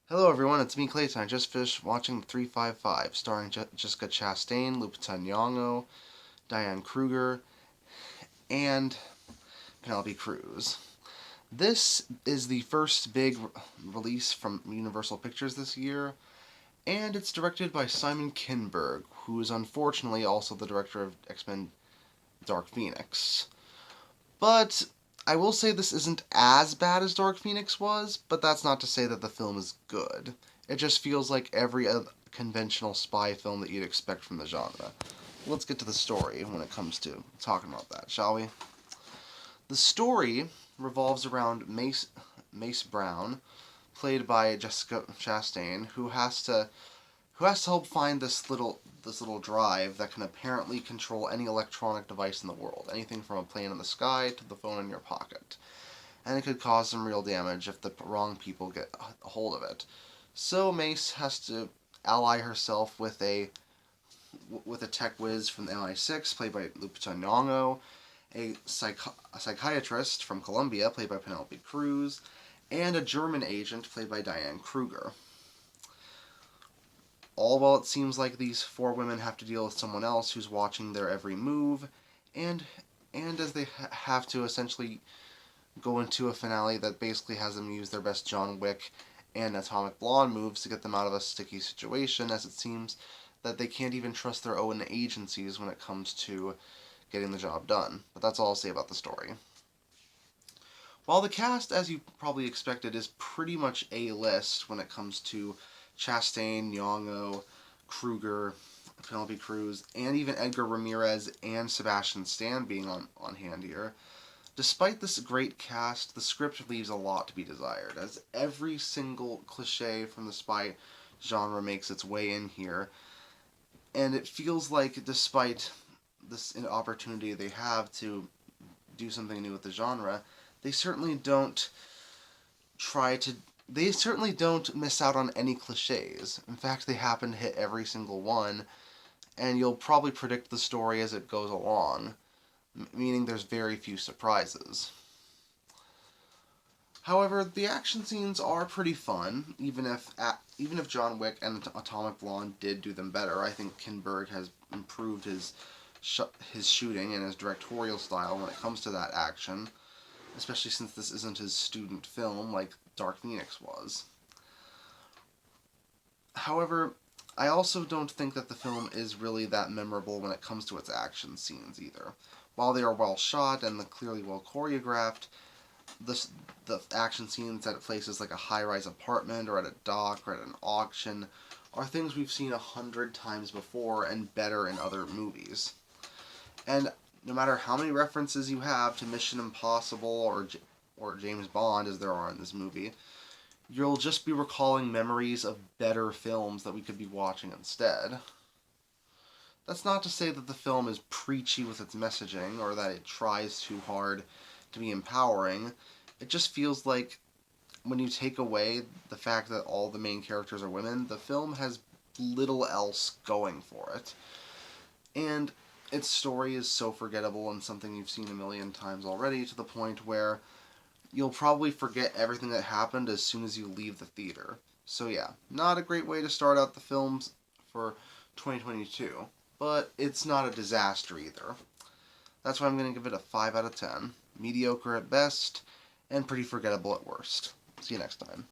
Hello everyone, it's me Clayton. I just finished watching 355, starring Jessica Chastain, Lupita Nyong'o, Diane Kruger, and Penelope Cruz. This is the first big release from Universal Pictures this year, and it's directed by Simon Kinberg, who is unfortunately also the director of X-Men Dark Phoenix. But I will say this isn't as bad as Dark Phoenix was, but that's not to say that the film is good. It just feels like every other conventional spy film that you'd expect from the genre. Let's get to the story when it comes to talking about that, shall we? The story revolves around Mace Brown, played by Jessica Chastain, who has to help find this little drive that can apparently control any electronic device in the world, anything from a plane in the sky to the phone in your pocket. And it could cause some real damage if the wrong people get a hold of it. So Mace has to ally herself with a tech whiz from the MI6, played by Lupita Nyong'o, a psychiatrist from Colombia, played by Penelope Cruz, and a German agent, played by Diane Kruger. All while it seems like these four women have to deal with someone else who's watching their every move, and as they have to essentially go into a finale that basically has them use their best John Wick and Atomic Blonde moves to get them out of a sticky situation, as it seems that they can't even trust their own agencies when it comes to getting the job done. But that's all I'll say about the story. While the cast, as you probably expected, is pretty much A-list when it comes to Chastain, Nyong'o, Kruger, Penelope Cruz, and even Edgar Ramirez and Sebastian Stan being on hand here, despite this great cast, the script leaves a lot to be desired, as every single cliche from the spy genre makes its way in here, and it feels like despite this opportunity they have to do something new with the genre, they certainly don't try to they certainly don't miss out on any cliches. In fact, they happen to hit every single one, and you'll probably predict the story as it goes along, meaning there's very few surprises. However, the action scenes are pretty fun, even if John Wick and Atomic Blonde did do them better. I think Kinberg has improved his shooting and his directorial style when it comes to that action, especially since this isn't his student film like Dark Phoenix was. However, I also don't think that the film is really that memorable when it comes to its action scenes either. While they are well shot and clearly well choreographed, the action scenes at places like a high-rise apartment or at a dock or at an auction are things we've seen 100 times before and better in other movies. And no matter how many references you have to Mission Impossible or James Bond, as there are in this movie, you'll just be recalling memories of better films that we could be watching instead. That's not to say that the film is preachy with its messaging or that it tries too hard to be empowering. It just feels like when you take away the fact that all the main characters are women, the film has little else going for it. And its story is so forgettable and something you've seen a million times already, to the point where you'll probably forget everything that happened as soon as you leave the theater. So yeah, not a great way to start out the films for 2022, but it's not a disaster either. That's why I'm going to give it a 5 out of 10. Mediocre at best, and pretty forgettable at worst. See you next time.